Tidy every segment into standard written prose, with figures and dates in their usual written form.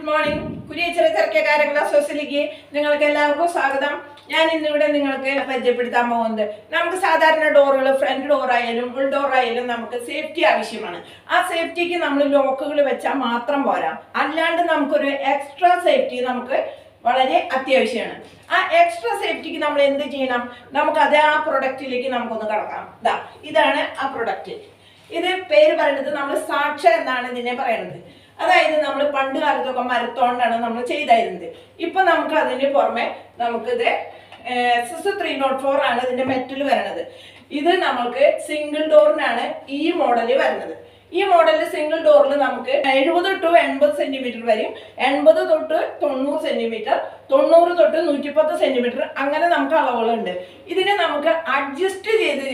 Morning. ചെറിയ കാര്യങ്ങൾ അസോസിയേറ്റിലേക്ക് നിങ്ങൾക്ക് എല്ലാവർക്കും സ്വാഗതം. ഞാൻ ഇന്നിവിടെ നിങ്ങൾക്ക് പരിചയപ്പെടുത്താൻ പോകുന്നത് നമുക്ക് സാധാരണ ഡോറുകൾ ഫ്രണ്ട് ഡോർ ആയാലും ഫുൾ ഡോർ ആയാലും നമുക്ക് സേഫ്റ്റി ആവശ്യമാണ്. ആ സേഫ്റ്റിക്ക് നമ്മൾ ലോക്കുകൾ വെച്ചാൽ മാത്രം പോരാ, അല്ലാണ്ട് നമുക്കൊരു എക്സ്ട്രാ സേഫ്റ്റി നമുക്ക് വളരെ അത്യാവശ്യമാണ്. ആ എക്സ്ട്രാ സേഫ്റ്റിക്ക് നമ്മൾ എന്ത് ചെയ്യണം? നമുക്ക് അതേ ആ പ്രൊഡക്റ്റിലേക്ക് നമുക്കൊന്ന് കടക്കാം. ഇതാണ് ആ പ്രൊഡക്റ്റ്. ഇത് പേര് പറയുന്നത് നമ്മൾ സാക്ഷ എന്നാണ് ഇതിനെ പറയുന്നത്. അതായത് നമ്മൾ പണ്ട് കാലത്തൊക്കെ മരത്തോണ്ടാണ് നമ്മൾ ചെയ്തായിരുന്നത്. ഇപ്പൊ നമുക്ക് അതിന് പുറമെ നമുക്കിത് SS304 ആണ് ഇതിന്റെ മെറ്റൽ വരുന്നത്. ഇത് നമുക്ക് സിംഗിൾ ഡോറിനാണ് ഈ മോഡല് വരുന്നത്. ഈ മോഡലിൽ സിംഗിൾ ഡോറിൽ നമുക്ക് 70 to 80 സെന്റിമീറ്റർ വരും, 80 തൊട്ട് 90 സെന്റിമീറ്റർ, 90 തൊട്ട് 110 സെന്റിമീറ്റർ, അങ്ങനെ നമുക്ക് അളവുകളുണ്ട്. ഇതിനെ നമുക്ക് അഡ്ജസ്റ്റ് ചെയ്ത്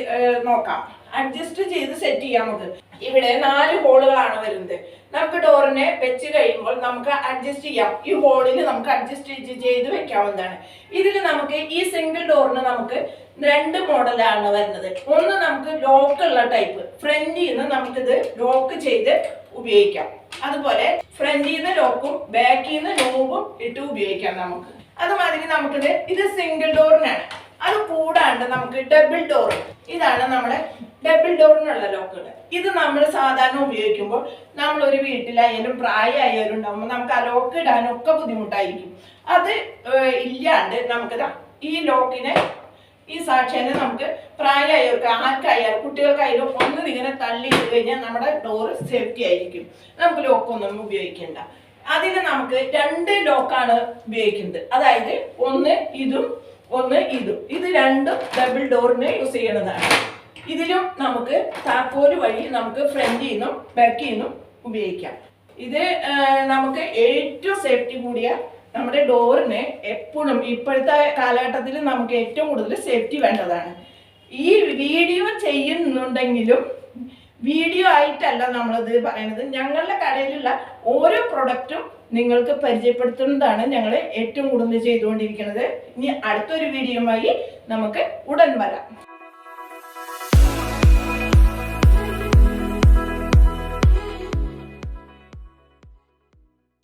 നോക്കാം, അഡ്ജസ്റ്റ് ചെയ്ത് സെറ്റ് ചെയ്യാം. നമുക്ക് ഇവിടെ 4 ഹോളുകളാണ് വരുന്നത്. നമുക്ക് ഡോറിനെ വെച്ച് കഴിയുമ്പോൾ നമുക്ക് അഡ്ജസ്റ്റ് ചെയ്യാം. ഈ ഹോളിൽ നമുക്ക് അഡ്ജസ്റ്റ് ചെയ്ത് വെക്കാവുന്നതാണ്. ഇതിൽ നമുക്ക് ഈ സിംഗിൾ ഡോറിന് നമുക്ക് 2 മോഡലാണ് വരുന്നത്. ഒന്ന് നമുക്ക് ലോക്ക് ഉള്ള ടൈപ്പ്, ഫ്രണ്ടിൽ നിന്ന് നമുക്കിത് ലോക്ക് ചെയ്ത് ഉപയോഗിക്കാം. അതുപോലെ ഫ്രണ്ടിൽ നിന്ന് ലോക്കും ബാക്കിൽ നിന്ന് നോബും ഇട്ട് ഉപയോഗിക്കാം നമുക്ക്. അതുമാതിരി നമുക്കിത് ഇത് സിംഗിൾ ഡോറിനാണ്. അത് കൂടാണ്ട് നമുക്ക് ഡബിൾ ഡോർ, ഇതാണ് നമ്മുടെ ഡബിൾ ഡോറിനുള്ള ലോക്കുകൾ. ഇത് നമ്മൾ സാധാരണ ഉപയോഗിക്കുമ്പോൾ നമ്മളൊരു വീട്ടിലായാലും പ്രായമായാലും ഉണ്ടാകുമ്പോൾ നമുക്ക് ആ ലോക്ക് ഇടാനൊക്കെ ബുദ്ധിമുട്ടായിരിക്കും. അത് ഇല്ലാണ്ട് നമുക്കിതാ ഈ ലോക്കിനെ, ഈ സാക്ഷ്യനെ നമുക്ക് പ്രായമായവർക്ക് ആർക്കായാലും കുട്ടികൾക്കായാലും ഒന്ന് ഇങ്ങനെ തള്ളി ഇട്ട് കഴിഞ്ഞാൽ നമ്മുടെ ഡോറ് സേഫ്റ്റി ആയിരിക്കും. നമുക്ക് ലോക്കൊന്നും ഉപയോഗിക്കണ്ട. അതിന് നമുക്ക് 2 ലോക്കാണ് ഉപയോഗിക്കുന്നത്. അതായത് ഒന്ന് ഇതും ഒന്ന് ഇതും. ഇത് രണ്ടും ഡബിൾ ഡോറിന് യൂസ് ചെയ്യണതാണ്. ഇതിലും നമുക്ക് താക്കോല് വഴി നമുക്ക് ഫ്രണ്ടിൽ നിന്നും ബാക്കിൽ നിന്നും ഉപയോഗിക്കാം. ഇത് നമുക്ക് ഏറ്റവും സേഫ്റ്റി കൂടിയ നമ്മുടെ ഡോറിന് എപ്പോഴും ഇപ്പോഴത്തെ കാലഘട്ടത്തിൽ നമുക്ക് ഏറ്റവും കൂടുതൽ സേഫ്റ്റി വേണ്ടതാണ്. ഈ വീഡിയോ ചെയ്യുന്നുണ്ടെങ്കിലും വീഡിയോ ആയിട്ടല്ല നമ്മളിത് പറയുന്നത്. ഞങ്ങളുടെ കടയിലുള്ള ഓരോ പ്രൊഡക്റ്റും നിങ്ങൾക്ക് പരിചയപ്പെടുത്തുന്നതാണ് ഞങ്ങൾ ഏറ്റവും കൂടുതൽ ചെയ്തുകൊണ്ടിരിക്കുന്നത്. ഇനി അടുത്തൊരു വീഡിയോയുമായി നമുക്ക് ഉടൻ വരാം.